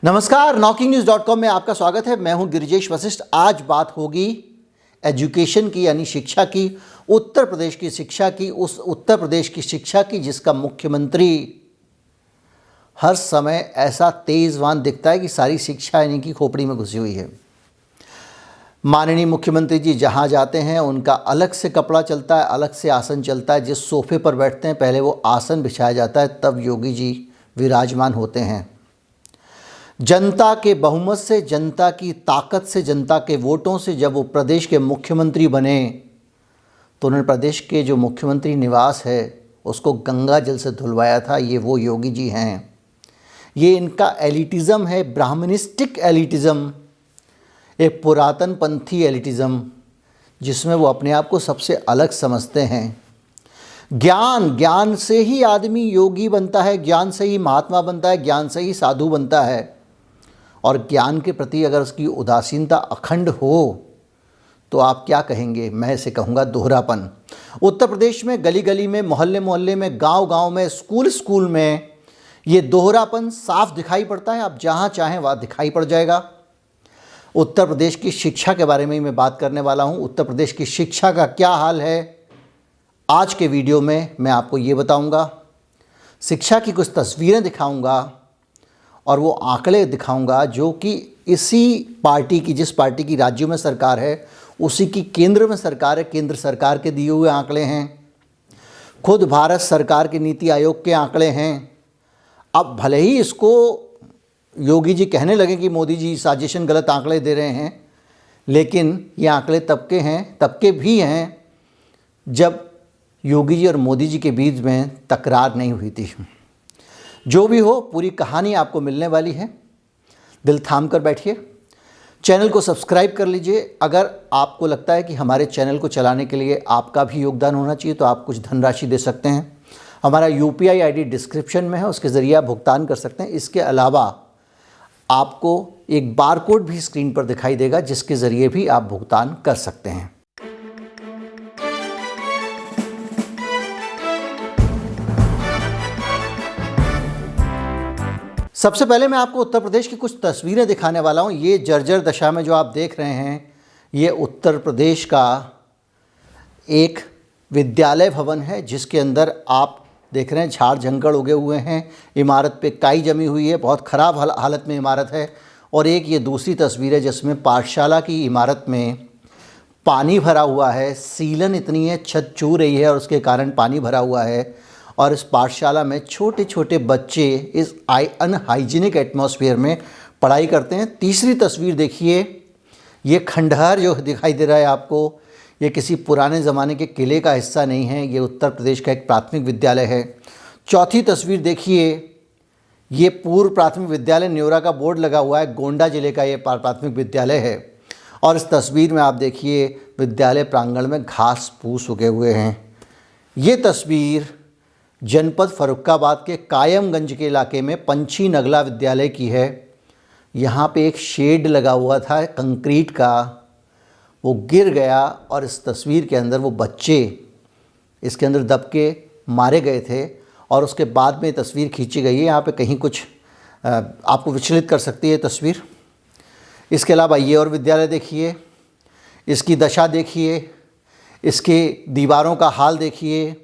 नमस्कार, knocking-news.com में आपका स्वागत है। मैं हूं गिरिजेश वशिष्ठ। आज बात होगी एजुकेशन की, यानी शिक्षा की, उत्तर प्रदेश की शिक्षा की, उस उत्तर प्रदेश की शिक्षा की जिसका मुख्यमंत्री हर समय ऐसा तेजवान दिखता है कि सारी शिक्षा इन्हीं की खोपड़ी में घुसी हुई है। माननीय मुख्यमंत्री जी जहां जाते हैं उनका अलग से कपड़ा चलता है, अलग से आसन चलता है। जिस सोफे पर बैठते हैं पहले वो आसन बिछाया जाता है, तब योगी जी विराजमान होते हैं। जनता के बहुमत से, जनता की ताकत से, जनता के वोटों से जब वो प्रदेश के मुख्यमंत्री बने तो उन्होंने प्रदेश के जो मुख्यमंत्री निवास है उसको गंगा जल से धुलवाया था। ये वो योगी जी हैं। ये इनका एलिटिज़म है, ब्राह्मणिस्टिक एलिटिज़म, एक पुरातन पंथी एलिटिज़म, जिसमें वो अपने आप को सबसे अलग समझते हैं। ज्ञान से ही आदमी योगी बनता है, ज्ञान से ही महात्मा बनता है, ज्ञान से ही साधु बनता है। और ज्ञान के प्रति अगर उसकी उदासीनता अखंड हो तो आप क्या कहेंगे? मैं इसे कहूँगा दोहरापन। उत्तर प्रदेश में गली गली में, मोहल्ले मोहल्ले में, गांव गांव में, स्कूल स्कूल में ये दोहरापन साफ दिखाई पड़ता है। आप जहाँ चाहें वहाँ दिखाई पड़ जाएगा। उत्तर प्रदेश की शिक्षा के बारे में ही मैं बात करने वाला हूँ। उत्तर प्रदेश की शिक्षा का क्या हाल है आज के वीडियो में मैं आपको ये बताऊँगा। शिक्षा की कुछ तस्वीरें दिखाऊँगा और वो आंकड़े दिखाऊंगा जो कि इसी पार्टी की, जिस पार्टी की राज्यों में सरकार है उसी की केंद्र में सरकार है। केंद्र सरकार के दिए हुए आंकड़े हैं, खुद भारत सरकार के नीति आयोग के आंकड़े हैं। अब भले ही इसको योगी जी कहने लगे कि मोदी जी साजिशन गलत आंकड़े दे रहे हैं, लेकिन ये आंकड़े तब के भी हैं जब योगी जी और मोदी जी के बीच में तकरार नहीं हुई थी। जो भी हो, पूरी कहानी आपको मिलने वाली है। दिल थाम कर बैठिए, चैनल को सब्सक्राइब कर लीजिए। अगर आपको लगता है कि हमारे चैनल को चलाने के लिए आपका भी योगदान होना चाहिए तो आप कुछ धनराशि दे सकते हैं। हमारा UPI ID डिस्क्रिप्शन में है, उसके ज़रिए आप भुगतान कर सकते हैं। इसके अलावा आपको एक बारकोड भी स्क्रीन पर दिखाई देगा जिसके ज़रिए भी आप भुगतान कर सकते हैं। सबसे पहले मैं आपको उत्तर प्रदेश की कुछ तस्वीरें दिखाने वाला हूँ। ये जर्जर दशा में जो आप देख रहे हैं, ये उत्तर प्रदेश का एक विद्यालय भवन है जिसके अंदर आप देख रहे हैं झाड़ जंगल उगे हुए हैं, इमारत पे काई जमी हुई है, बहुत ख़राब हालत में इमारत है। और एक ये दूसरी तस्वीर है जिसमें पाठशाला की इमारत में पानी भरा हुआ है, सीलन इतनी है, छत चू रही है और उसके कारण पानी भरा हुआ है। और इस पाठशाला में छोटे छोटे बच्चे इस अनहाइजीनिक एटमॉस्फेयर में पढ़ाई करते हैं। तीसरी तस्वीर देखिए, ये खंडहर जो दिखाई दे रहा है आपको, ये किसी पुराने ज़माने के किले का हिस्सा नहीं है, ये उत्तर प्रदेश का एक प्राथमिक विद्यालय है। चौथी तस्वीर देखिए, ये पूर्व प्राथमिक विद्यालय न्योरा का बोर्ड लगा हुआ है, गोंडा जिले का ये प्राथमिक विद्यालय है। और इस तस्वीर में आप देखिए विद्यालय प्रांगण में घास फूस उगे हुए हैं। ये तस्वीर जनपद फर्रुखाबाद के कायमगंज के इलाके में पंछी नगला विद्यालय की है। यहाँ पे एक शेड लगा हुआ था कंक्रीट का, वो गिर गया और इस तस्वीर के अंदर वो बच्चे इसके अंदर दब के मारे गए थे और उसके बाद में तस्वीर खींची गई है। यहाँ पे कहीं कुछ आपको विचलित कर सकती है तस्वीर। इसके अलावा ये और विद्यालय देखिए, इसकी दशा देखिए, इसके दीवारों का हाल देखिए,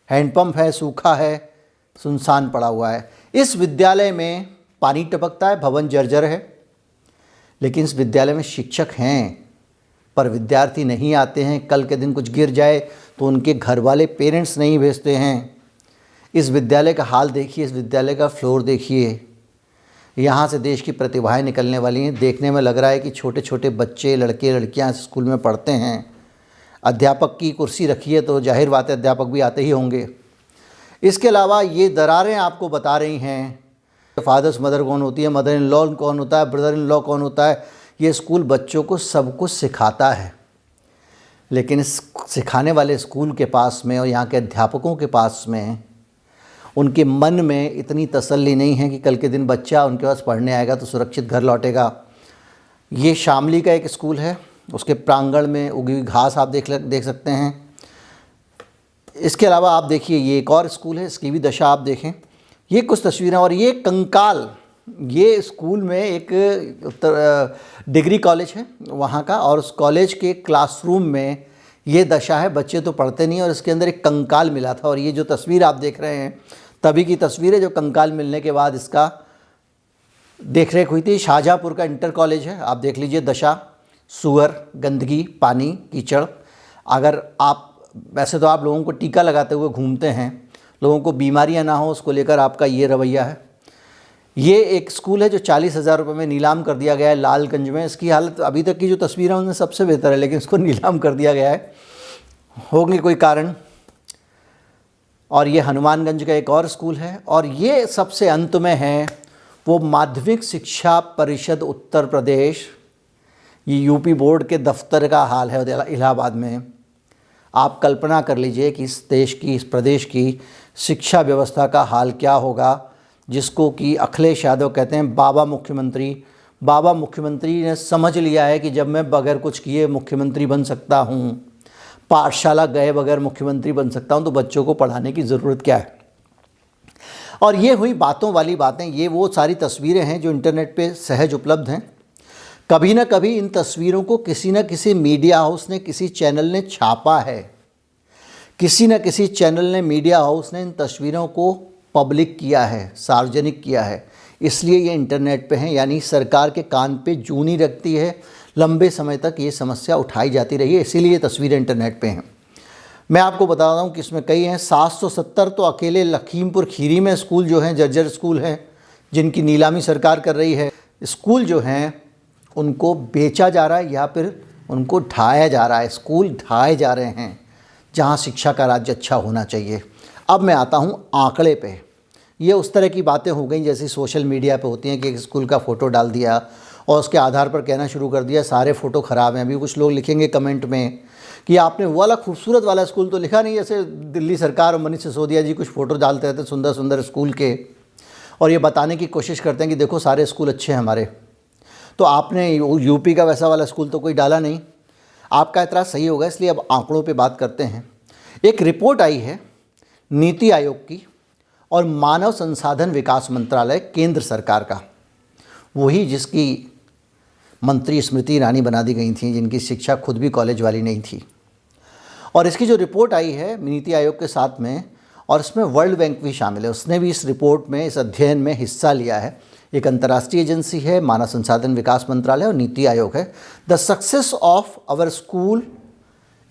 हैंडपम्प है, सूखा है, सुनसान पड़ा हुआ है। इस विद्यालय में पानी टपकता है, भवन जर्जर है, लेकिन इस विद्यालय में शिक्षक हैं पर विद्यार्थी नहीं आते हैं। कल के दिन कुछ गिर जाए तो उनके घर वाले पेरेंट्स नहीं भेजते हैं। इस विद्यालय का हाल देखिए, इस विद्यालय का फ्लोर देखिए। यहाँ से देश की प्रतिभाएं निकलने वाली हैं। देखने में लग रहा है कि छोटे छोटे बच्चे, लड़के लड़कियाँ स्कूल में पढ़ते हैं। अध्यापक की कुर्सी रखी है तो जाहिर बात है अध्यापक भी आते ही होंगे। इसके अलावा ये दरारें आपको बता रही हैं फादर्स मदर कौन होती है, मदर इन लॉ कौन होता है, ब्रदर इन लॉ कौन होता है। ये स्कूल बच्चों को सब कुछ सिखाता है, लेकिन इस सिखाने वाले स्कूल के पास में और यहाँ के अध्यापकों के पास में उनके मन में इतनी तसल्ली नहीं है कि कल के दिन बच्चा उनके पास पढ़ने आएगा तो सुरक्षित घर लौटेगा। ये शामली का एक स्कूल है, उसके प्रांगण में उगी हुई घास आप देख सकते हैं। इसके अलावा आप देखिए ये एक और स्कूल है, इसकी भी दशा आप देखें। ये कुछ तस्वीरें और ये कंकाल ये स्कूल में एक डिग्री कॉलेज है वहाँ का, और उस कॉलेज के क्लासरूम में ये दशा है, बच्चे तो पढ़ते नहीं और इसके अंदर एक कंकाल मिला था। और ये जो तस्वीर आप देख रहे हैं तभी की तस्वीर है, जो कंकाल मिलने के बाद इसका देख रेख हुई थी। शाहजहाँपुर का इंटर कॉलेज है, आप देख लीजिए दशा, सुअर, गंदगी, पानी, कीचड़। अगर आप वैसे तो आप लोगों को टीका लगाते हुए घूमते हैं, लोगों को बीमारियां ना हो उसको लेकर आपका ये रवैया है। ये एक स्कूल है जो 40,000 रुपये में नीलाम कर दिया गया है लालगंज में। इसकी हालत अभी तक की जो तस्वीरें हैं उनमें सबसे बेहतर है, लेकिन इसको नीलाम कर दिया गया है, होंगे कोई कारण। और ये हनुमानगंज का एक और स्कूल है। और ये सबसे अंत में है वो माध्यमिक शिक्षा परिषद उत्तर प्रदेश, ये यूपी बोर्ड के दफ्तर का हाल है इलाहाबाद में। आप कल्पना कर लीजिए कि इस देश की, इस प्रदेश की शिक्षा व्यवस्था का हाल क्या होगा, जिसको कि अखिलेश यादव कहते हैं बाबा मुख्यमंत्री। बाबा मुख्यमंत्री ने समझ लिया है कि जब मैं बगैर कुछ किए मुख्यमंत्री बन सकता हूँ, पाठशाला गए बगैर मुख्यमंत्री बन सकता हूँ, तो बच्चों को पढ़ाने की ज़रूरत क्या है। और ये हुई बातों वाली बातें। ये वो सारी तस्वीरें हैं जो इंटरनेट पे सहज उपलब्ध हैं। कभी ना कभी इन तस्वीरों को किसी न किसी मीडिया हाउस ने, किसी चैनल ने छापा है, किसी न किसी चैनल ने, मीडिया हाउस ने इन तस्वीरों को पब्लिक किया है, सार्वजनिक किया है, इसलिए ये इंटरनेट पे हैं। यानी सरकार के कान पे जूं नहीं रखती है, लंबे समय तक ये समस्या उठाई जाती रही है, इसीलिए ये तस्वीरें इंटरनेट पे हैं। मैं आपको बता रहा हूँ कि इसमें कई हैं, 770 तो अकेले लखीमपुर खीरी में स्कूल जो हैं, जर्जर स्कूल हैं, जिनकी नीलामी सरकार कर रही है। स्कूल जो हैं उनको बेचा जा रहा है या फिर उनको ढाया जा रहा है, स्कूल ढाए जा रहे हैं जहाँ शिक्षा का राज्य अच्छा होना चाहिए। अब मैं आता हूँ आंकड़े पे। ये उस तरह की बातें हो गई जैसी सोशल मीडिया पे होती हैं कि एक स्कूल का फ़ोटो डाल दिया और उसके आधार पर कहना शुरू कर दिया सारे फ़ोटो ख़राब हैं। अभी कुछ लोग लिखेंगे कमेंट में कि आपने वो वाला खूबसूरत वाला स्कूल तो लिखा नहीं, जैसे दिल्ली सरकार और मनीष सिसोदिया जी कुछ फ़ोटो डालते रहते सुंदर सुंदर स्कूल के, और ये बताने की कोशिश करते हैं कि देखो सारे स्कूल अच्छे हैं हमारे। तो आपने यूपी का वैसा वाला स्कूल तो कोई डाला नहीं। आपका एतराज़ सही होगा, इसलिए अब आंकड़ों पे बात करते हैं। एक रिपोर्ट आई है नीति आयोग की और मानव संसाधन विकास मंत्रालय केंद्र सरकार का, वही जिसकी मंत्री स्मृति ईरानी बना दी गई थी, जिनकी शिक्षा खुद भी कॉलेज वाली नहीं थी। और इसकी जो रिपोर्ट आई है नीति आयोग के साथ में, और इसमें वर्ल्ड बैंक भी शामिल है, उसने भी इस रिपोर्ट में, इस अध्ययन में हिस्सा लिया है। एक अंतर्राष्ट्रीय एजेंसी है, मानव संसाधन विकास मंत्रालय और नीति आयोग है। The success of our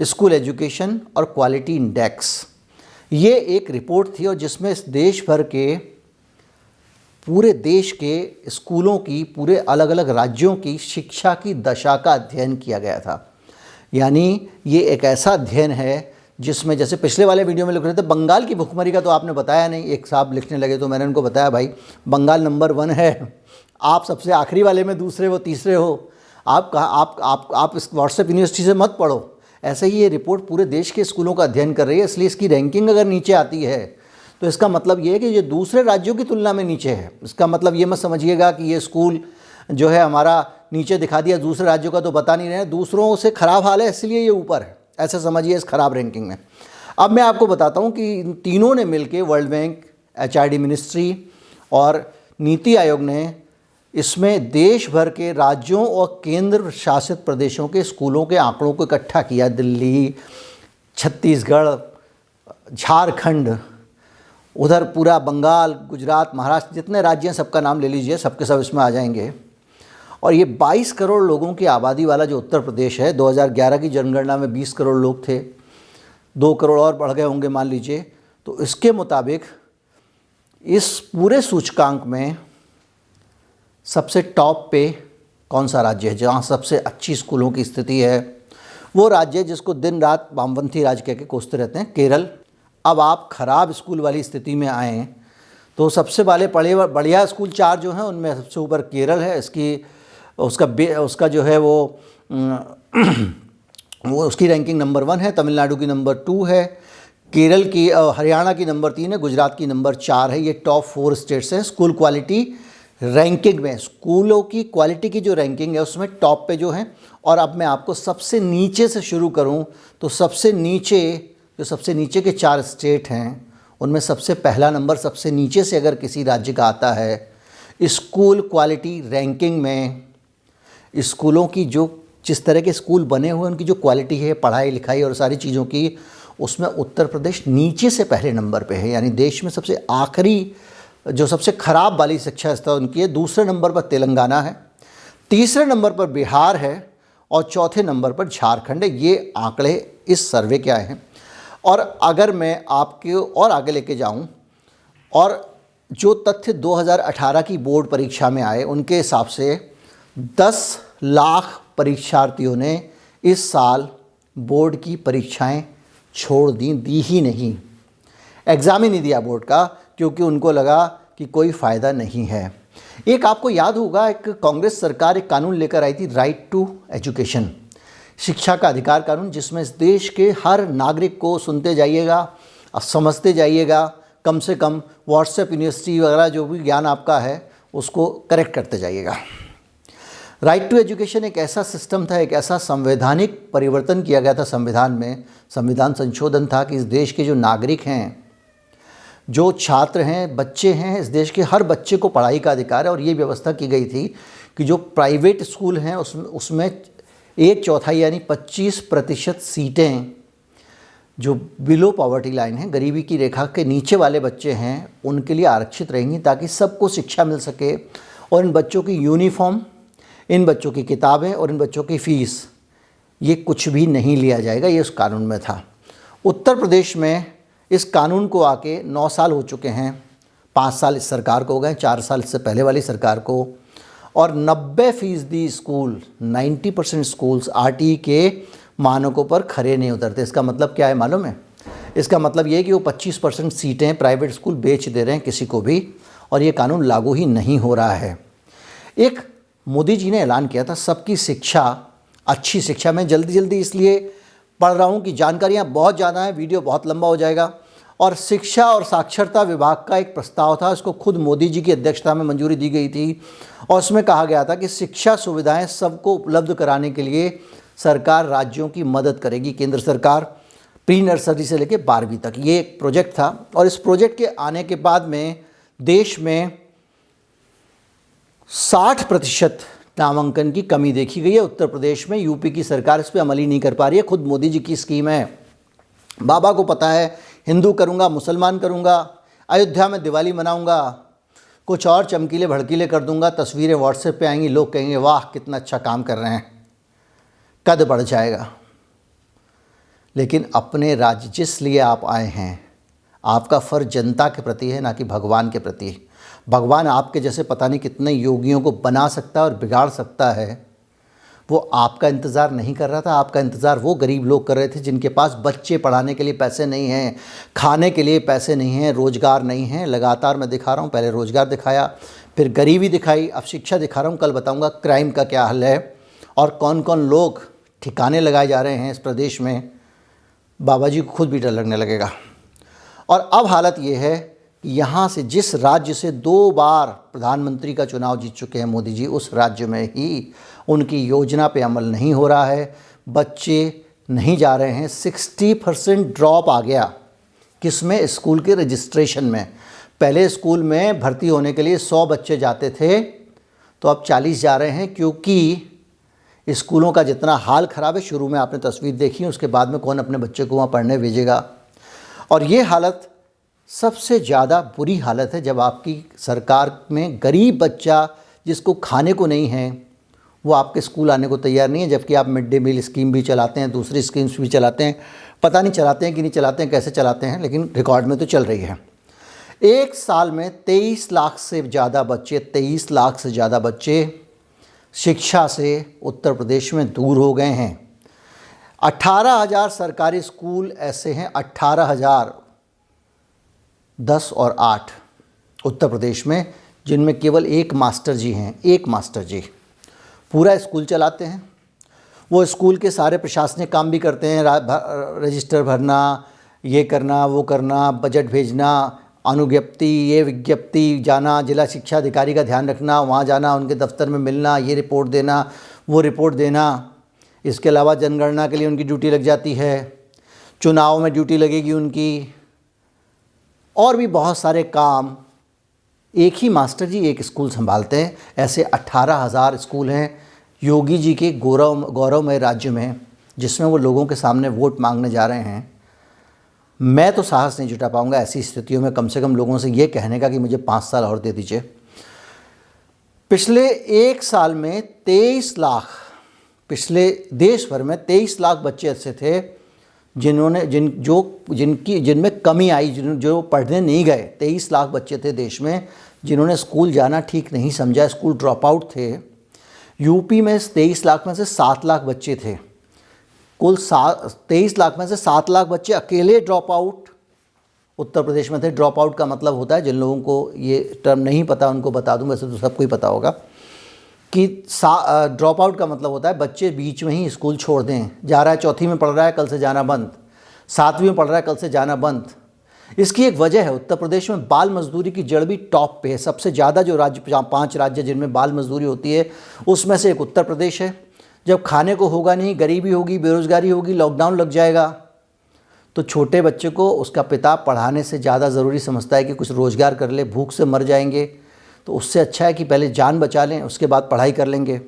school education और क्वालिटी इंडेक्स, ये एक रिपोर्ट थी, और जिसमें इस देश भर के, पूरे देश के स्कूलों की, पूरे अलग अलग राज्यों की शिक्षा की दशा का अध्ययन किया गया था। यानी ये एक ऐसा अध्ययन है जिसमें, जैसे पिछले वाले वीडियो में लिख रहे थे बंगाल की भुखमरी का, तो आपने बताया नहीं, एक साहब लिखने लगे तो मैंने उनको बताया भाई बंगाल नंबर 1 है, आप सबसे आखिरी वाले में दूसरे वो तीसरे हो, आप कहाँ, आप इस व्हाट्सएप यूनिवर्सिटी से मत पढ़ो। ऐसे ही ये रिपोर्ट पूरे देश के स्कूलों का अध्ययन कर रही है, इसलिए इसकी रैंकिंग अगर नीचे आती है तो इसका मतलब ये है कि ये दूसरे राज्यों की तुलना में नीचे है। इसका मतलब ये मत समझिएगा कि ये स्कूल जो है हमारा नीचे दिखा दिया, दूसरे राज्यों का तो बता नहीं रहे हैं, दूसरों से ख़राब हाल है इसलिए ये ऊपर है, ऐसा समझिए इस ख़राब रैंकिंग में। अब मैं आपको बताता हूँ कि इन तीनों ने मिलकर, वर्ल्ड बैंक, HRD मिनिस्ट्री और नीति आयोग ने, इसमें देश भर के राज्यों और केंद्र शासित प्रदेशों के स्कूलों के आंकड़ों को इकट्ठा किया। दिल्ली, छत्तीसगढ़, झारखंड, उधर पूरा बंगाल, गुजरात, महाराष्ट्र, जितने राज्य हैं सबका नाम ले लीजिए, सबके सब इसमें आ जाएंगे। और ये 22 करोड़ लोगों की आबादी वाला जो उत्तर प्रदेश है, 2011 की जनगणना में 20 करोड़ लोग थे, 2 करोड़ और बढ़ गए होंगे मान लीजिए। तो इसके मुताबिक इस पूरे सूचकांक में सबसे टॉप पे कौन सा राज्य है, जहाँ सबसे अच्छी स्कूलों की स्थिति है? वो राज्य जिसको दिन रात वामपंथी राज्य कह के कोसते रहते हैं, केरल। अब आप खराब स्कूल वाली स्थिति में आएँ तो सबसे वाले बढ़िया स्कूल 4 जो हैं उनमें सबसे ऊपर केरल है। उसका जो है वो उसकी रैंकिंग नंबर 1 है, तमिलनाडु की नंबर 2 है, केरल की, हरियाणा की नंबर 3 है, गुजरात की नंबर 4 है। ये टॉप 4 स्टेट्स हैं स्कूल क्वालिटी रैंकिंग में। स्कूलों की क्वालिटी की जो रैंकिंग है उसमें टॉप पे जो है। और अब मैं आपको सबसे नीचे से शुरू करूं तो सबसे नीचे के 4 स्टेट हैं उनमें सबसे पहला नंबर सबसे नीचे से अगर किसी राज्य का आता है, स्कूल क्वालिटी रैंकिंग में स्कूलों की जो जिस तरह के स्कूल बने हुए उनकी जो क्वालिटी है पढ़ाई लिखाई और सारी चीज़ों की, उसमें उत्तर प्रदेश नीचे से पहले नंबर पे है। यानी देश में सबसे आखिरी जो सबसे ख़राब वाली शिक्षा व्यवस्था उनकी है। दूसरे नंबर पर तेलंगाना है, तीसरे नंबर पर बिहार है और चौथे नंबर पर झारखंड है। ये आंकड़े इस सर्वे के आए हैं। और अगर मैं आपके और आगे लेके जाऊं और जो तथ्य 2018 की बोर्ड परीक्षा में आए उनके हिसाब से 10 लाख परीक्षार्थियों ने इस साल बोर्ड की परीक्षाएं छोड़ दी ही नहीं, एग्ज़ाम ही नहीं दिया बोर्ड का, क्योंकि उनको लगा कि कोई फ़ायदा नहीं है। एक आपको याद होगा, एक कांग्रेस सरकार एक कानून लेकर आई थी, राइट टू एजुकेशन, शिक्षा का अधिकार कानून, जिसमें इस देश के हर नागरिक को सुनते जाइएगा, समझते जाइएगा, कम से कम व्हाट्सएप यूनिवर्सिटी वगैरह जो भी ज्ञान आपका है उसको करेक्ट करते जाइएगा। राइट टू एजुकेशन एक ऐसा सिस्टम था, एक ऐसा संवैधानिक परिवर्तन किया गया था संविधान में, संविधान संशोधन था कि इस देश के जो नागरिक हैं, जो छात्र हैं, बच्चे हैं, इस देश के हर बच्चे को पढ़ाई का अधिकार है। और ये व्यवस्था की गई थी कि जो प्राइवेट स्कूल हैं उसमें 1/4 यानी 25% सीटें जो बिलो पॉवर्टी लाइन है, गरीबी की रेखा के नीचे वाले बच्चे हैं, उनके लिए आरक्षित रहेंगी, ताकि सबको शिक्षा मिल सके। और इन बच्चों की यूनिफॉर्म, इन बच्चों की किताबें और इन बच्चों की फ़ीस, ये कुछ भी नहीं लिया जाएगा, ये उस कानून में था। उत्तर प्रदेश में इस कानून को आके 9 साल हो चुके हैं, 5 साल इस सरकार को हो गए, 4 साल इससे पहले वाली सरकार को। और 90% स्कूल, 90% स्कूल्स आरटीई के मानकों पर खरे नहीं उतरते। इसका मतलब क्या है मालूम है? इसका मतलब ये है कि वो 25% सीटें प्राइवेट स्कूल बेच दे रहे हैं किसी को भी, और ये कानून लागू ही नहीं हो रहा है। एक मोदी जी ने ऐलान किया था सबकी शिक्षा, अच्छी शिक्षा। मैं जल्दी इसलिए पढ़ रहा हूँ कि जानकारियाँ बहुत ज़्यादा हैं, वीडियो बहुत लंबा हो जाएगा। और शिक्षा और साक्षरता विभाग का एक प्रस्ताव था, इसको खुद मोदी जी की अध्यक्षता में मंजूरी दी गई थी। और उसमें कहा गया था कि शिक्षा सुविधाएं सबको उपलब्ध कराने के लिए सरकार राज्यों की मदद करेगी, केंद्र सरकार, प्री नर्सरी से लेकर 12वीं तक। ये एक प्रोजेक्ट था। और इस प्रोजेक्ट के आने के बाद में देश में 60% नामांकन की कमी देखी गई है। उत्तर प्रदेश में यूपी की सरकार इस पर अमल ही नहीं कर पा रही है। खुद मोदी जी की स्कीम है, बाबा को पता है, हिंदू करूँगा, मुसलमान करूँगा, अयोध्या में दिवाली मनाऊँगा, कुछ और चमकीले भड़कीले कर दूँगा, तस्वीरें व्हाट्सएप पे आएंगी, लोग कहेंगे वाह कितना अच्छा काम कर रहे हैं, कद बढ़ जाएगा। लेकिन अपने राज्य जिस लिए आप आए हैं, आपका फ़र्ज जनता के प्रति है, ना कि भगवान के प्रति। भगवान आपके जैसे पता नहीं कितने योगियों को बना सकता है और बिगाड़ सकता है। वो आपका इंतज़ार नहीं कर रहा था, आपका इंतज़ार वो गरीब लोग कर रहे थे जिनके पास बच्चे पढ़ाने के लिए पैसे नहीं हैं, खाने के लिए पैसे नहीं हैं, रोज़गार नहीं है। लगातार मैं दिखा रहा हूँ, पहले रोज़गार दिखाया, फिर गरीबी दिखाई, अब शिक्षा दिखा रहा हूँ। कल बताऊँगा क्राइम का क्या हल है और कौन कौन लोग ठिकाने लगाए जा रहे हैं इस प्रदेश में। बाबा जी को खुद भी डर लगने लगेगा। और अब हालत ये है कि यहाँ से, जिस राज्य से 2 बार प्रधानमंत्री का चुनाव जीत चुके हैं मोदी जी, उस राज्य में ही उनकी योजना पे अमल नहीं हो रहा है, बच्चे नहीं जा रहे हैं। 60% ड्रॉप आ गया किसमें? स्कूल के रजिस्ट्रेशन में। पहले स्कूल में भर्ती होने के लिए 100 बच्चे जाते थे, तो अब 40 जा रहे हैं, क्योंकि स्कूलों का जितना हाल ख़राब है। शुरू में आपने तस्वीर देखी, उसके बाद में कौन अपने बच्चे को वहाँ पढ़ने भेजेगा। और ये हालत सबसे ज़्यादा बुरी हालत है जब आपकी सरकार में गरीब बच्चा जिसको खाने को नहीं है वो आपके स्कूल आने को तैयार नहीं है, जबकि आप मिड डे मील स्कीम भी चलाते हैं, दूसरी स्कीम्स भी चलाते हैं। पता नहीं चलाते हैं कि नहीं चलाते हैं, कैसे चलाते हैं, लेकिन रिकॉर्ड में तो चल रही है। एक साल में 23 लाख से ज़्यादा बच्चे, 23 लाख से ज़्यादा बच्चे शिक्षा से उत्तर प्रदेश में दूर हो गए हैं। 18,000 सरकारी स्कूल ऐसे हैं, 18,000, 10 और 8 उत्तर प्रदेश में, जिनमें केवल एक मास्टर जी हैं, एक मास्टर जी पूरा स्कूल चलाते हैं। वो स्कूल के सारे प्रशासनिक काम भी करते हैं, रजिस्टर भरना, ये करना, वो करना, बजट भेजना, अनुज्ञप्ति, ये विज्ञप्ति, जाना, जिला शिक्षा अधिकारी का ध्यान रखना, वहाँ जाना, उनके दफ्तर में मिलना, ये रिपोर्ट देना, वो रिपोर्ट देना। इसके अलावा जनगणना के लिए उनकी ड्यूटी लग जाती है, चुनाव में ड्यूटी लगेगी उनकी, और भी बहुत सारे काम एक ही मास्टर जी एक स्कूल संभालते हैं। ऐसे 18,000 स्कूल हैं योगी जी के गौरवमय राज्य में, जिसमें वो लोगों के सामने वोट मांगने जा रहे हैं। मैं तो साहस नहीं जुटा पाऊंगा ऐसी स्थितियों में कम से कम लोगों से ये कहने का कि मुझे 5 साल और दे दीजिए। पिछले 1 साल में 23 लाख, पिछले देश भर में 23 लाख बच्चे ऐसे थे जिनमें कमी आई, जो पढ़ने नहीं गए। 23 लाख बच्चे थे देश में जिन्होंने स्कूल जाना ठीक नहीं समझा, स्कूल ड्रॉप आउट थे। यूपी में 23 लाख में से 7 लाख बच्चे थे। कुल 23 लाख में से 7 लाख बच्चे अकेले ड्रॉप आउट उत्तर प्रदेश में थे। ड्रॉप आउट का मतलब होता है, जिन लोगों को ये टर्म नहीं पता उनको बता दूं, वैसे तो सबको ही पता होगा कि ड्रॉप आउट का मतलब होता है बच्चे बीच में ही स्कूल छोड़ दें। जा रहा है, चौथी में पढ़ रहा है, कल से जाना बंद। 7वीं में पढ़ रहा है, कल से जाना बंद। इसकी एक वजह है, उत्तर प्रदेश में बाल मजदूरी की जड़ भी टॉप पे है। सबसे ज़्यादा जो राज्य, 5 राज्य जिनमें बाल मजदूरी होती है, उसमें से एक उत्तर प्रदेश है। जब खाने को होगा नहीं, गरीबी होगी, बेरोज़गारी होगी, लॉकडाउन लग जाएगा, तो छोटे बच्चे को उसका पिता पढ़ाने से ज़्यादा ज़रूरी समझता है कि कुछ रोज़गार कर ले, भूख से मर जाएंगे, तो उससे अच्छा है कि पहले जान बचा लें, उसके बाद पढ़ाई कर लेंगे।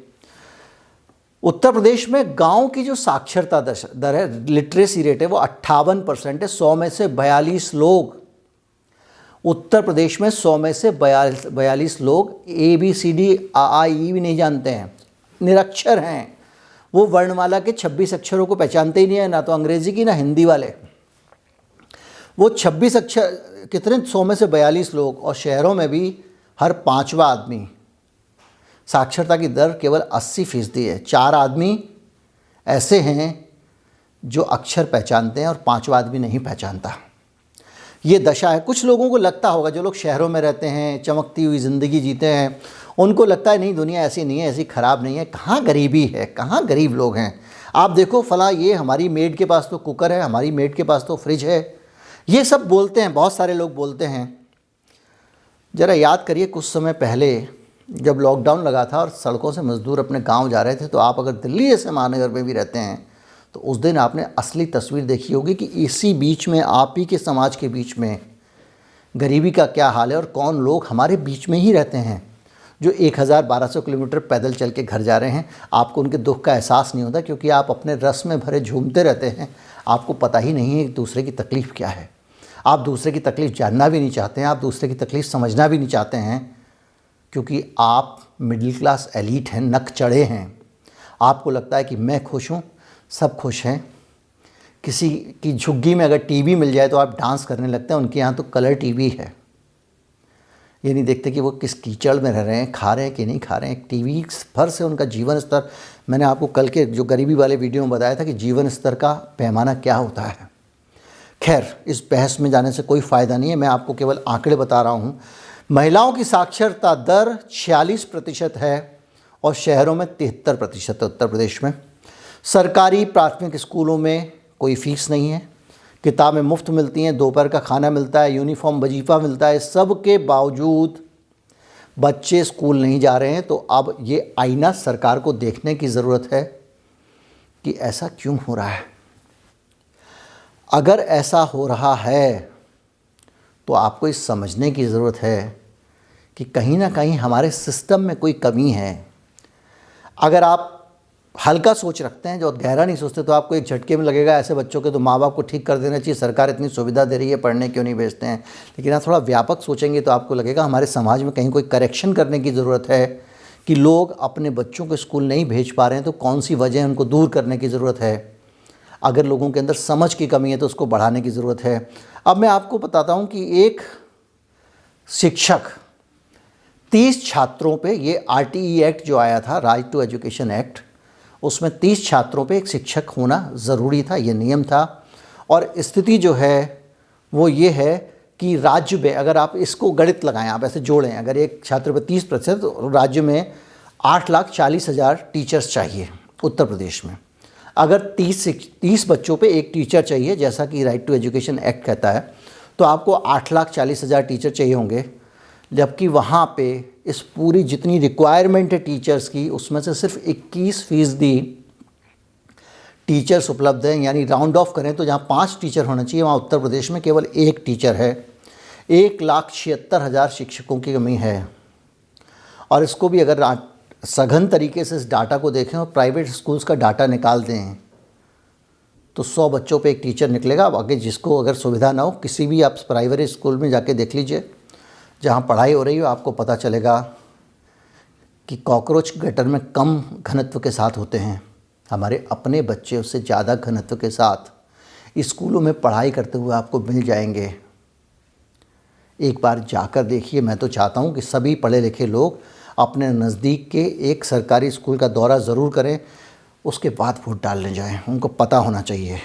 उत्तर प्रदेश में गांव की जो साक्षरता दर है, लिटरेसी रेट है, वो 58% है। 100 में से 42 लोग, उत्तर प्रदेश में 100 में से 42 लोग ABCD AAE भी नहीं जानते हैं, निरक्षर हैं। वो वर्णमाला के 26 अक्षरों को पहचानते ही नहीं है, ना तो अंग्रेजी की ना हिंदी वाले। वो 26 अक्षर कितने, 100 में से 42 लोग। और शहरों में भी हर 5वां आदमी, साक्षरता की दर केवल 80% है। 4 आदमी ऐसे हैं जो अक्षर पहचानते हैं और 5वां आदमी नहीं पहचानता। ये दशा है। कुछ लोगों को लगता होगा, जो लोग शहरों में रहते हैं, चमकती हुई ज़िंदगी जीते हैं, उनको लगता है नहीं, दुनिया ऐसी नहीं है, ऐसी ख़राब नहीं है, कहाँ गरीबी है, कहाँ गरीब लोग हैं। आप देखो फला, ये हमारी मेड के पास तो कुकर है, हमारी मेड के पास तो फ्रिज है। ये सब बोलते हैं, बहुत सारे लोग बोलते हैं। ज़रा याद करिए, कुछ समय पहले जब लॉकडाउन लगा था और सड़कों से मज़दूर अपने गांव जा रहे थे, तो आप अगर दिल्ली जैसे महानगर में भी रहते हैं तो उस दिन आपने असली तस्वीर देखी होगी कि इसी बीच में, आप ही के समाज के बीच में गरीबी का क्या हाल है, और कौन लोग हमारे बीच में ही रहते हैं जो 1000-1200 किलोमीटर पैदल चल के घर जा रहे हैं। आपको उनके दुख का एहसास नहीं होता, क्योंकि आप अपने रस में भरे झूमते रहते हैं। आपको पता ही नहीं है कि दूसरे की तकलीफ़ क्या है। आप दूसरे की तकलीफ़ जानना भी नहीं चाहते हैं, आप दूसरे की तकलीफ़ समझना भी नहीं चाहते हैं, क्योंकि आप मिडिल क्लास एलीट हैं, नक चढ़े हैं। आपको लगता है कि मैं खुश हूँ, सब खुश हैं। किसी की झुग्गी में अगर टीवी मिल जाए तो आप डांस करने लगते हैं, उनके यहाँ तो कलर टीवी है। ये नहीं देखते कि वो किस कीचड़ में रह रहे हैं, खा रहे हैं कि नहीं खा रहे हैं। टीवी भर से उनका जीवन स्तर, मैंने आपको कल के जो गरीबी वाले वीडियो में बताया था कि जीवन स्तर का पैमाना क्या होता है। खैर, इस बहस में जाने से कोई फ़ायदा नहीं है, मैं आपको केवल आंकड़े बता रहा हूँ। महिलाओं की साक्षरता दर 46% है और शहरों में 73% है उत्तर प्रदेश में। सरकारी प्राथमिक स्कूलों में कोई फ़ीस नहीं है, किताबें मुफ्त मिलती हैं, दोपहर का खाना मिलता है, यूनिफॉर्म वजीफ़ा मिलता है। सब के बावजूद बच्चे स्कूल नहीं जा रहे हैं। तो अब ये आईना सरकार को देखने की ज़रूरत है कि ऐसा क्यों हो रहा है। अगर ऐसा हो रहा है तो आपको इस समझने की ज़रूरत है कि कहीं ना कहीं हमारे सिस्टम में कोई कमी है। अगर आप हल्का सोच रखते हैं, जो गहरा नहीं सोचते, तो आपको एक झटके में लगेगा ऐसे बच्चों के तो माँ बाप को ठीक कर देना चाहिए, सरकार इतनी सुविधा दे रही है, पढ़ने क्यों नहीं भेजते हैं। लेकिन आप थोड़ा व्यापक सोचेंगे तो आपको लगेगा हमारे समाज में कहीं कोई करेक्शन करने की ज़रूरत है कि लोग अपने बच्चों को स्कूल नहीं भेज पा रहे हैं, तो कौन सी वजह है, उनको दूर करने की ज़रूरत है। अगर लोगों के अंदर समझ की कमी है तो उसको बढ़ाने की ज़रूरत है। अब मैं आपको बताता हूँ कि एक शिक्षक 30 छात्रों पे, ये RTE एक्ट जो आया था, राइट टू एजुकेशन एक्ट, उसमें 30 छात्रों पे एक शिक्षक होना ज़रूरी था, ये नियम था। और स्थिति जो है वो ये है कि राज्य में, अगर आप इसको गणित लगाएं, आप ऐसे जोड़ें, अगर एक छात्र पे 30%, तो राज्य में 8,40,000 टीचर्स चाहिए उत्तर प्रदेश में। अगर 30 बच्चों पे एक टीचर चाहिए, जैसा कि राइट टू एजुकेशन एक्ट कहता है, तो आपको 8,40,000 टीचर चाहिए होंगे। जबकि वहाँ पे इस पूरी जितनी रिक्वायरमेंट है टीचर्स की, उसमें से सिर्फ 21% टीचर्स उपलब्ध हैं। यानी राउंड ऑफ करें तो जहाँ 5 टीचर होना चाहिए, वहाँ उत्तर प्रदेश में केवल 1 टीचर है। 1,76,000 शिक्षकों की कमी है। और इसको भी अगर सघन तरीके से इस डाटा को देखें और प्राइवेट स्कूल्स का डाटा निकाल दें तो 100 बच्चों पे एक टीचर निकलेगा। अब आगे जिसको अगर सुविधा ना हो, किसी भी आप प्राइवेट स्कूल में जाके देख लीजिए जहाँ पढ़ाई हो रही हो, आपको पता चलेगा कि कॉकरोच गटर में कम घनत्व के साथ होते हैं। हमारे अपने बच्चे उससे ज़्यादा घनत्व के साथ स्कूलों में पढ़ाई करते हुए आपको मिल जाएंगे। एक बार जाकर देखिए। मैं तो चाहता हूँ कि सभी पढ़े लिखे लोग अपने नज़दीक के एक सरकारी स्कूल का दौरा ज़रूर करें, उसके बाद वोट डालने जाएं। उनको पता होना चाहिए।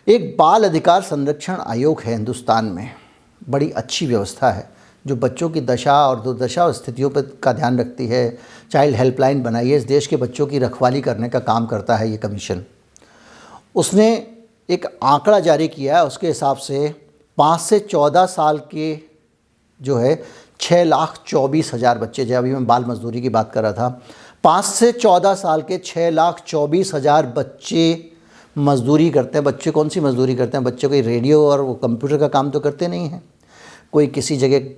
एक बाल अधिकार संरक्षण आयोग है हिंदुस्तान में, बड़ी अच्छी व्यवस्था है जो बच्चों की दशा और दुर्दशा और स्थितियों पर का ध्यान रखती है। चाइल्ड हेल्पलाइन बनाई है, इस देश के बच्चों की रखवाली करने का काम करता है ये कमीशन। उसने एक आंकड़ा जारी किया है, उसके हिसाब से 5 से 14 साल के जो है 6,24,000 बच्चे, जब अभी मैं बाल मजदूरी की बात कर रहा था, 5 से 14 साल के 6,24,000 बच्चे मजदूरी करते हैं। बच्चे कौन सी मजदूरी करते हैं? बच्चे कोई रेडियो और वो कंप्यूटर का काम तो करते नहीं हैं। कोई किसी जगह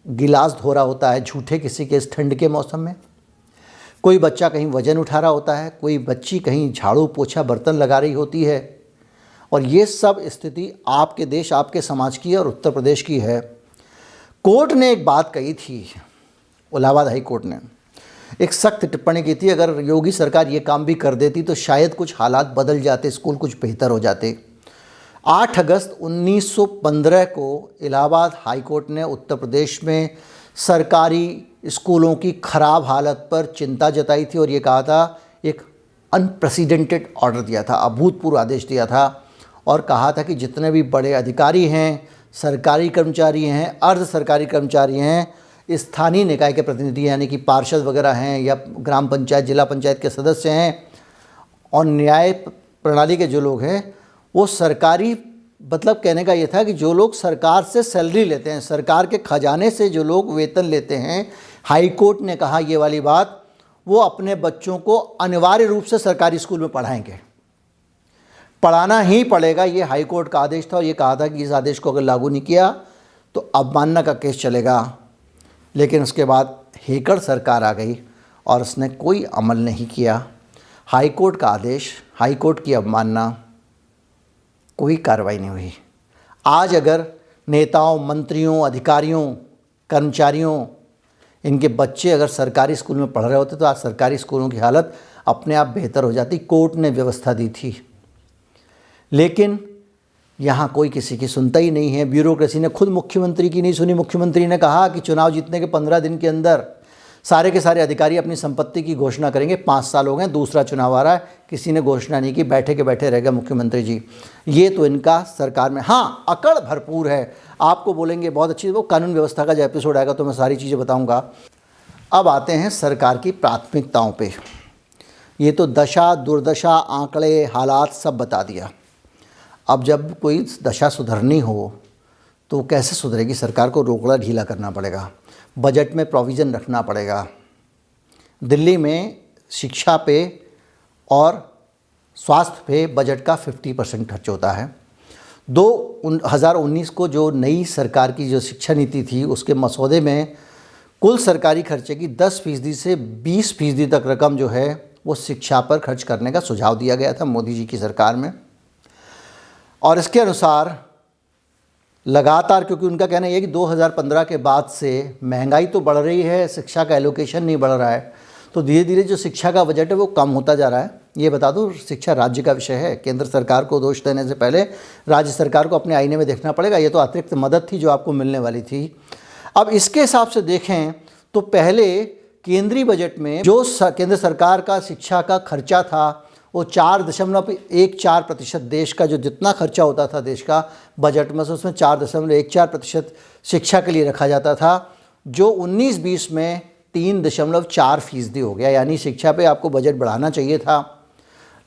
गिलास धो रहा होता है झूठे किसी के इस ठंड के मौसम में, कोई बच्चा कहीं वज़न उठा रहा होता है, कोई बच्ची कहीं झाड़ू पोछा बर्तन लगा रही होती है। और ये सब स्थिति आपके देश, आपके समाज की है और उत्तर प्रदेश की है। कोर्ट ने एक बात कही थी, इलाहाबाद हाई कोर्ट ने एक सख्त टिप्पणी की थी, अगर योगी सरकार ये काम भी कर देती तो शायद कुछ हालात बदल जाते, स्कूल कुछ बेहतर हो जाते। 8 अगस्त 1915 को इलाहाबाद हाई कोर्ट ने उत्तर प्रदेश में सरकारी स्कूलों की खराब हालत पर चिंता जताई थी और ये कहा था, एक अनप्रेसिडेंटेड ऑर्डर दिया था, अभूतपूर्व आदेश दिया था और कहा था कि जितने भी बड़े अधिकारी हैं, सरकारी कर्मचारी हैं, अर्ध सरकारी कर्मचारी हैं, स्थानीय निकाय के प्रतिनिधि यानी कि पार्षद वगैरह हैं या ग्राम पंचायत जिला पंचायत के सदस्य हैं और न्याय प्रणाली के जो लोग हैं, वो सरकारी, मतलब कहने का ये था कि जो लोग सरकार से सैलरी लेते हैं, सरकार के खजाने से जो लोग वेतन लेते हैं, हाई कोर्ट ने कहा ये वाली बात, वो अपने बच्चों को अनिवार्य रूप से सरकारी स्कूल में पढ़ाएंगे, पढ़ाना ही पड़ेगा। ये हाई कोर्ट का आदेश था और ये कहा था कि इस आदेश को अगर लागू नहीं किया तो अवमानना का केस चलेगा। लेकिन उसके बाद हेकड़ सरकार आ गई और उसने कोई अमल नहीं किया। हाई कोर्ट का आदेश, हाई कोर्ट की अवमानना, कोई कार्रवाई नहीं हुई। आज अगर नेताओं, मंत्रियों, अधिकारियों, कर्मचारियों, इनके बच्चे अगर सरकारी स्कूल में पढ़ रहे होते तो आज सरकारी स्कूलों की हालत अपने आप बेहतर हो जाती। कोर्ट ने व्यवस्था दी थी, लेकिन यहाँ कोई किसी की सुनता ही नहीं है। ब्यूरोक्रेसी ने खुद मुख्यमंत्री की नहीं सुनी। मुख्यमंत्री ने कहा कि चुनाव जीतने के 15 दिन के अंदर सारे के सारे अधिकारी अपनी संपत्ति की घोषणा करेंगे। 5 साल हो गए, दूसरा चुनाव आ रहा है, किसी ने घोषणा नहीं की, बैठे के बैठे रह गए मुख्यमंत्री जी। ये तो इनका सरकार में, हाँ, अकड़ भरपूर है। आपको बोलेंगे बहुत अच्छी, वो कानून व्यवस्था का जो एपिसोड आएगा तो मैं सारी चीज़ें बताऊँगा। अब आते हैं सरकार की प्राथमिकताओं पर। ये तो दशा, दुर्दशा, आंकड़े, हालात सब बता दिया। अब जब कोई दशा सुधरनी हो तो कैसे सुधरेगी? सरकार को रोकड़ा ढीला करना पड़ेगा, बजट में प्रोविज़न रखना पड़ेगा। दिल्ली में शिक्षा पे और स्वास्थ्य पे बजट का 50% खर्च होता है। 2019 को जो नई सरकार की जो शिक्षा नीति थी उसके मसौदे में कुल सरकारी खर्चे की 10% से 20% तक रकम जो है वो शिक्षा पर खर्च करने का सुझाव दिया गया था मोदी जी की सरकार में। और इसके अनुसार लगातार, क्योंकि उनका कहना यह है कि 2015 के बाद से महंगाई तो बढ़ रही है, शिक्षा का एलोकेशन नहीं बढ़ रहा है, तो धीरे धीरे जो शिक्षा का बजट है वो कम होता जा रहा है। ये बता दूं, शिक्षा राज्य का विषय है। केंद्र सरकार को दोष देने से पहले राज्य सरकार को अपने आईने में देखना पड़ेगा। ये तो अतिरिक्त मदद थी जो आपको मिलने वाली थी। अब इसके हिसाब से देखें तो पहले केंद्रीय बजट में जो केंद्र सरकार का शिक्षा का खर्चा था वो 4.14% देश का जो जितना खर्चा होता था देश का बजट में से, उसमें 4.14% शिक्षा के लिए रखा जाता था, जो 19-20 में 3.4% हो गया। यानी शिक्षा पे आपको बजट बढ़ाना चाहिए था।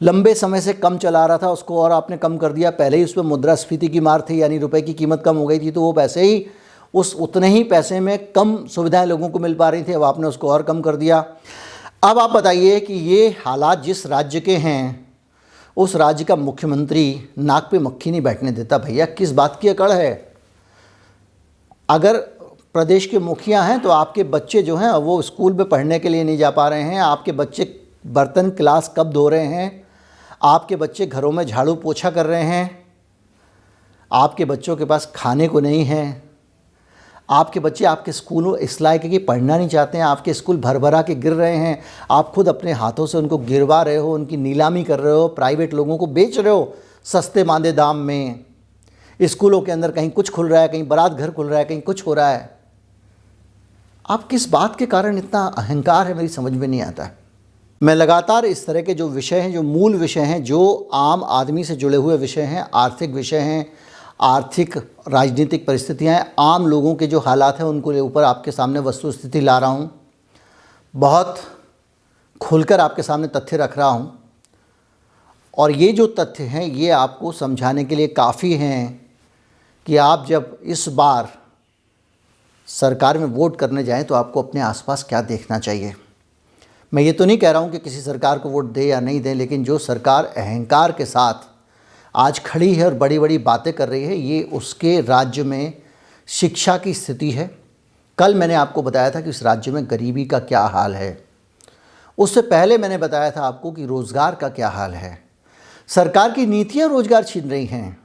लंबे समय से कम चला रहा था उसको और आपने कम कर दिया। पहले ही उसमें मुद्रास्फीति की मार थी, यानी रुपए की कीमत कम हो गई थी, तो वो वैसे ही उतने ही पैसे में कम सुविधाएं लोगों को मिल पा रही थी। अब आपने उसको और कम कर दिया। अब आप बताइए कि ये हालात जिस राज्य के हैं उस राज्य का मुख्यमंत्री नाक पे मक्खी नहीं बैठने देता। भैया किस बात की अकड़ है? अगर प्रदेश के मुखिया हैं तो आपके बच्चे जो हैं वो स्कूल में पढ़ने के लिए नहीं जा पा रहे हैं, आपके बच्चे बर्तन क्लास कब धो रहे हैं, आपके बच्चे घरों में झाड़ू पोछा कर रहे हैं, आपके बच्चों के पास खाने को नहीं है, आपके बच्चे आपके स्कूलों इस लायक है कि पढ़ना नहीं चाहते हैं, आपके स्कूल भर भरा के गिर रहे हैं, आप खुद अपने हाथों से उनको गिरवा रहे हो, उनकी नीलामी कर रहे हो, प्राइवेट लोगों को बेच रहे हो सस्ते मांदे दाम में। स्कूलों के अंदर कहीं कुछ खुल रहा है, कहीं बारात घर खुल रहा है, कहीं कुछ हो रहा है। आप किस बात के कारण इतना अहंकार है, मेरी समझ में नहीं आता है। मैं लगातार इस तरह के जो विषय हैं, जो मूल विषय हैं, जो आम आदमी से जुड़े हुए विषय हैं, आर्थिक विषय हैं, आर्थिक राजनीतिक परिस्थितियाँ हैं, आम लोगों के जो हालात हैं उनको ऊपर आपके सामने वस्तुस्थिति ला रहा हूँ, बहुत खुलकर आपके सामने तथ्य रख रहा हूँ। और ये जो तथ्य हैं ये आपको समझाने के लिए काफ़ी हैं कि आप जब इस बार सरकार में वोट करने जाएं तो आपको अपने आसपास क्या देखना चाहिए। मैं ये तो नहीं कह रहा हूँ कि किसी सरकार को वोट दे या नहीं दें, लेकिन जो सरकार अहंकार के साथ आज खड़ी है और बड़ी बड़ी बातें कर रही है, ये उसके राज्य में शिक्षा की स्थिति है। कल मैंने आपको बताया था कि इस राज्य में गरीबी का क्या हाल है। उससे पहले मैंने बताया था आपको कि रोज़गार का क्या हाल है। सरकार की नीतियाँ रोज़गार छीन रही हैं,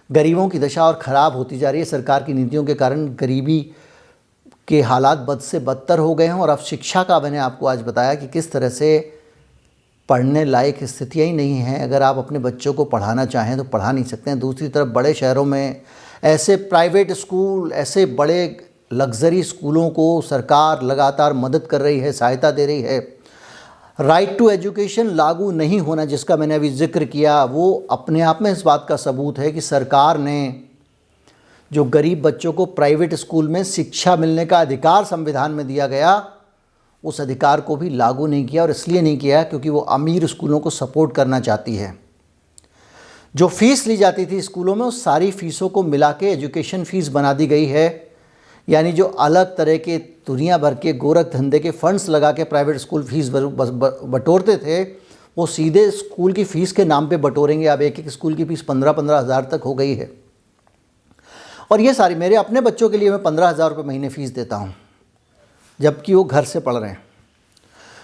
गरीबों की दशा और ख़राब होती जा रही है। सरकार की नीतियों के कारण गरीबी के हालात बद से बदतर हो गए हैं। और अब शिक्षा का मैंने आपको आज बताया कि किस तरह से पढ़ने लायक स्थितियाँ ही नहीं हैं। अगर आप अपने बच्चों को पढ़ाना चाहें तो पढ़ा नहीं सकते हैं। दूसरी तरफ बड़े शहरों में ऐसे प्राइवेट स्कूल, ऐसे बड़े लग्जरी स्कूलों को सरकार लगातार मदद कर रही है, सहायता दे रही है। राइट टू एजुकेशन लागू नहीं होना, जिसका मैंने अभी जिक्र किया, वो अपने आप में इस बात का सबूत है कि सरकार ने जो गरीब बच्चों को प्राइवेट स्कूल में शिक्षा मिलने का अधिकार संविधान में दिया गया, उस अधिकार को भी लागू नहीं किया। और इसलिए नहीं किया क्योंकि वो अमीर स्कूलों को सपोर्ट करना चाहती है। जो फ़ीस ली जाती थी स्कूलों में, उस सारी फ़ीसों को मिला के एजुकेशन फ़ीस बना दी गई है। यानी जो अलग तरह के दुनिया भर के गोरख धंधे के फंड्स लगा के प्राइवेट स्कूल फीस बटोरते थे, वो सीधे स्कूल की फ़ीस के नाम पे बटोरेंगे। अब एक एक स्कूल की फ़ीस 15-15 हज़ार तक हो गई है। और ये सारी, मेरे अपने बच्चों के लिए मैं 15,000 रुपये महीने फ़ीस देता हूँ, जबकि वो घर से पढ़ रहे हैं।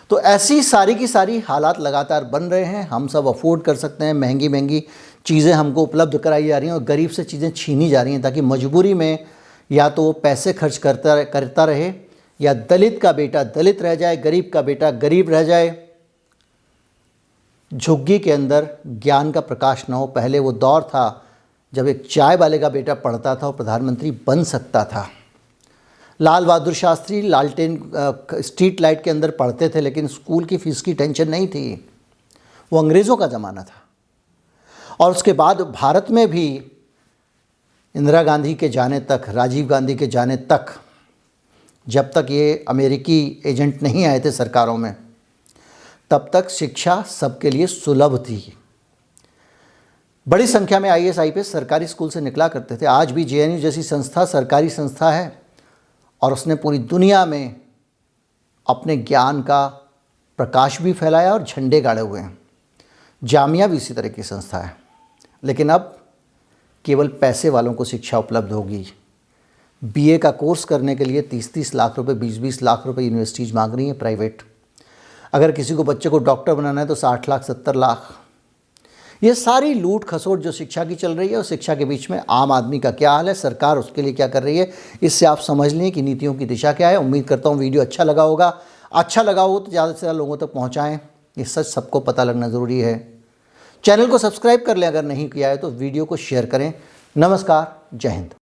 तो ऐसी सारी की सारी हालात लगातार बन रहे हैं। हम सब अफोर्ड कर सकते हैं, महंगी महंगी चीज़ें हमको उपलब्ध कराई जा रही हैं और गरीब से चीज़ें छीनी जा रही हैं, ताकि मजबूरी में या तो वो पैसे खर्च करता रहे, या दलित का बेटा दलित रह जाए, गरीब का बेटा गरीब रह जाए, झुग्गी के अंदर ज्ञान का प्रकाश न हो। पहले वो दौर था जब एक चाय वाले का बेटा पढ़ता था और प्रधानमंत्री बन सकता था। लाल बहादुर शास्त्री लालटेन स्ट्रीट लाइट के अंदर पढ़ते थे, लेकिन स्कूल की फ़ीस की टेंशन नहीं थी। वो अंग्रेज़ों का ज़माना था। और उसके बाद भारत में भी इंदिरा गांधी के जाने तक, राजीव गांधी के जाने तक, जब तक ये अमेरिकी एजेंट नहीं आए थे सरकारों में, तब तक शिक्षा सबके लिए सुलभ थी। बड़ी संख्या में IAS IPS सरकारी स्कूल से निकला करते थे। आज भी JNU जैसी संस्था सरकारी संस्था है और उसने पूरी दुनिया में अपने ज्ञान का प्रकाश भी फैलाया और झंडे गाड़े हुए हैं। जामिया भी इसी तरह की संस्था है। लेकिन अब केवल पैसे वालों को शिक्षा उपलब्ध होगी। BA का कोर्स करने के लिए 30-30 लाख रुपए, 20-20 लाख रुपए यूनिवर्सिटीज़ मांग रही हैं प्राइवेट। अगर किसी को बच्चे को डॉक्टर बनाना है तो 60 लाख 70 लाख। ये सारी लूट खसोट जो शिक्षा की चल रही है, और शिक्षा के बीच में आम आदमी का क्या हाल है, सरकार उसके लिए क्या कर रही है, इससे आप समझ लें कि नीतियों की दिशा क्या है। उम्मीद करता हूँ वीडियो अच्छा लगा होगा। अच्छा लगा हो तो ज़्यादा से ज़्यादा लोगों तक पहुँचाएँ। ये सच सबको पता लगना ज़रूरी है। चैनल को सब्सक्राइब कर लें अगर नहीं किया है तो, वीडियो को शेयर करें। नमस्कार, जय हिंद।